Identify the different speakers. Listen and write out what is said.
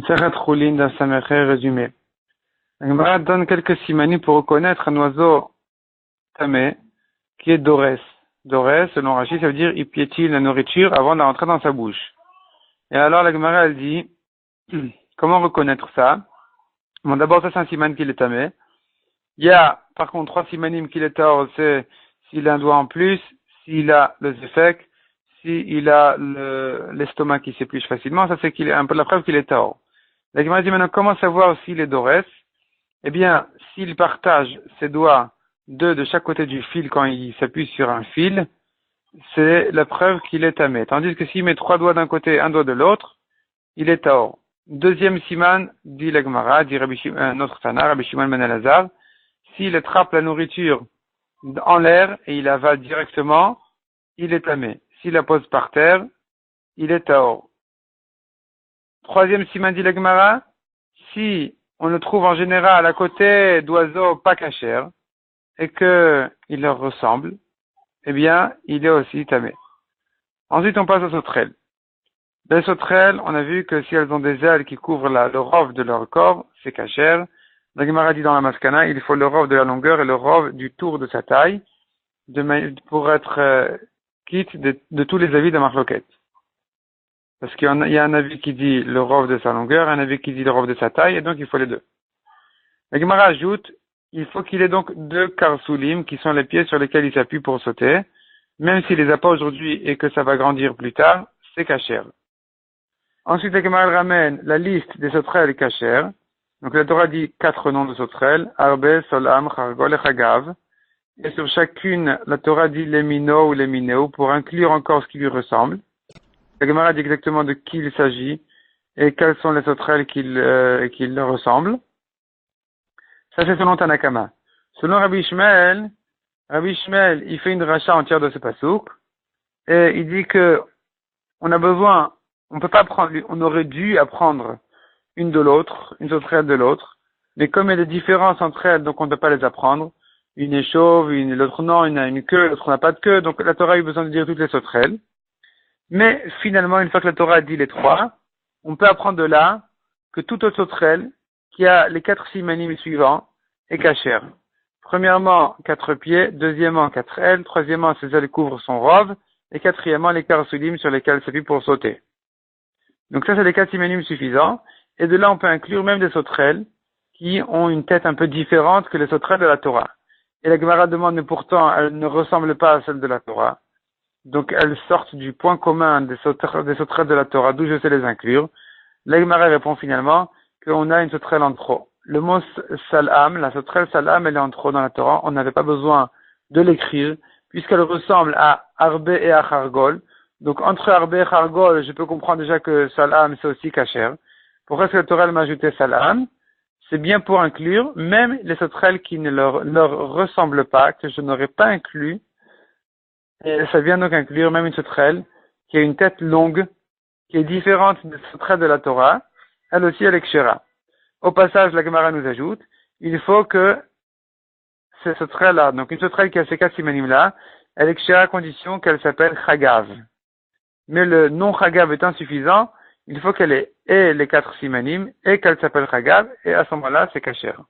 Speaker 1: Sarah Troulin dans sa résumé. La Gemara donne quelques simanim pour reconnaître un oiseau tamé qui est dorès. Dorès, selon Rachid, ça veut dire il piétine la nourriture avant de rentrer dans sa bouche. Et alors la Gemara elle dit comment reconnaître ça? Bon, d'abord ça c'est un siman qui est tamé. Il y a par contre trois simanim qui est tort, c'est s'il a un doigt en plus, s'il a le zéfek, s'il a l'estomac qui s'épluche facilement, ça c'est qu'il est un peu la preuve qu'il est tort. La Gemara dit maintenant comment savoir s'il est dorès? Eh bien, s'il partage ses doigts deux de chaque côté du fil quand il s'appuie sur un fil, c'est la preuve qu'il est tamé. Tandis que s'il met trois doigts d'un côté, un doigt de l'autre, il est taor. Deuxième siman, dit la Gemara, dit notre Tana, Rabbi Shimon ben Elazar, s'il attrape la nourriture en l'air et il avale directement, il est tamé. S'il la pose par terre, il est taor. Troisième siman, dit la Gemara, si on le trouve en général à côté d'oiseaux pas cachers et qu'il leur ressemble, eh bien, il est aussi tamé. Ensuite, on passe aux sauterelles. Les sauterelles, on a vu que si elles ont des ailes qui couvrent le rove de leur corps, c'est cacher. La Gemara dit dans la Maskana, il faut le rove de la longueur et le rove du tour de sa taille pour être quitte de tous les avis de Marloquette. Parce qu'il y a un avis qui dit le rove de sa longueur, un avis qui dit le rove de sa taille, et donc il faut les deux. La Gemara ajoute, il faut qu'il ait donc deux karsoulim, qui sont les pieds sur lesquels il s'appuie pour sauter, même s'il les a pas aujourd'hui et que ça va grandir plus tard, c'est cacher. Ensuite, la Gemara ramène la liste des sauterelles cacher. Donc la Torah dit 4 noms de sauterelles, Arbe, Solam, Chargol et Chagav. Et sur chacune, la Torah dit les mino ou les mineo pour inclure encore ce qui lui ressemble. La Gemara dit exactement de qui il s'agit et quelles sont les sauterelles qui leur ressemblent. Ça, c'est selon Tanakama. Selon Rabbi Ishmael, il fait une rachat entière de ce pasouk. Et il dit que on a besoin, on peut pas prendre, on aurait dû apprendre une de l'autre, une sauterelle de l'autre. Mais comme il y a des différences entre elles, donc on ne peut pas les apprendre. Une est chauve, l'autre non, une a une queue, l'autre n'a pas de queue. Donc la Torah a eu besoin de dire toutes les sauterelles. Mais finalement, une fois que la Torah a dit les trois, on peut apprendre de là que toute autre sauterelle qui a les 4 simanim suivants est cachère. Premièrement, 4 pieds, deuxièmement, 4 ailes, troisièmement, ses ailes couvrent son rove, et quatrièmement, les karsoulim sur lesquels s'appuie pour sauter. Donc ça, c'est les 4 simanim suffisants, et de là, on peut inclure même des sauterelles qui ont une tête un peu différente que les sauterelles de la Torah. Et la Gemara demande, mais pourtant, elles ne ressemblent pas à celles de la Torah. Donc elles sortent du point commun des sauterelles de la Torah, d'où je sais les inclure. La Gemara répond finalement qu'on a une sauterelle en trop. Le mot salam, la sauterelle salam, elle est en trop dans la Torah. On n'avait pas besoin de l'écrire, puisqu'elle ressemble à Arbe et à Chargol. Donc entre Arbe et Chargol, je peux comprendre déjà que salam, c'est aussi cacher. Pourquoi est-ce que la Torah m'a ajouté salam? C'est bien pour inclure même les sauterelles qui ne leur ressemblent pas, que je n'aurais pas inclus. Et ça vient donc inclure même une sauterelle qui a une tête longue, qui est différente des sauterelles de la Torah. Elle aussi, elle est kshera. Au passage, la Gemara nous ajoute, il faut que ces sauterelles-là, donc une sauterelle qui a ces 4 simanim-là, elle est kshera à condition qu'elle s'appelle chagav. Mais le nom chagav est insuffisant, il faut qu'elle ait et les 4 simanim et qu'elle s'appelle chagav, et à ce moment-là, c'est kasher.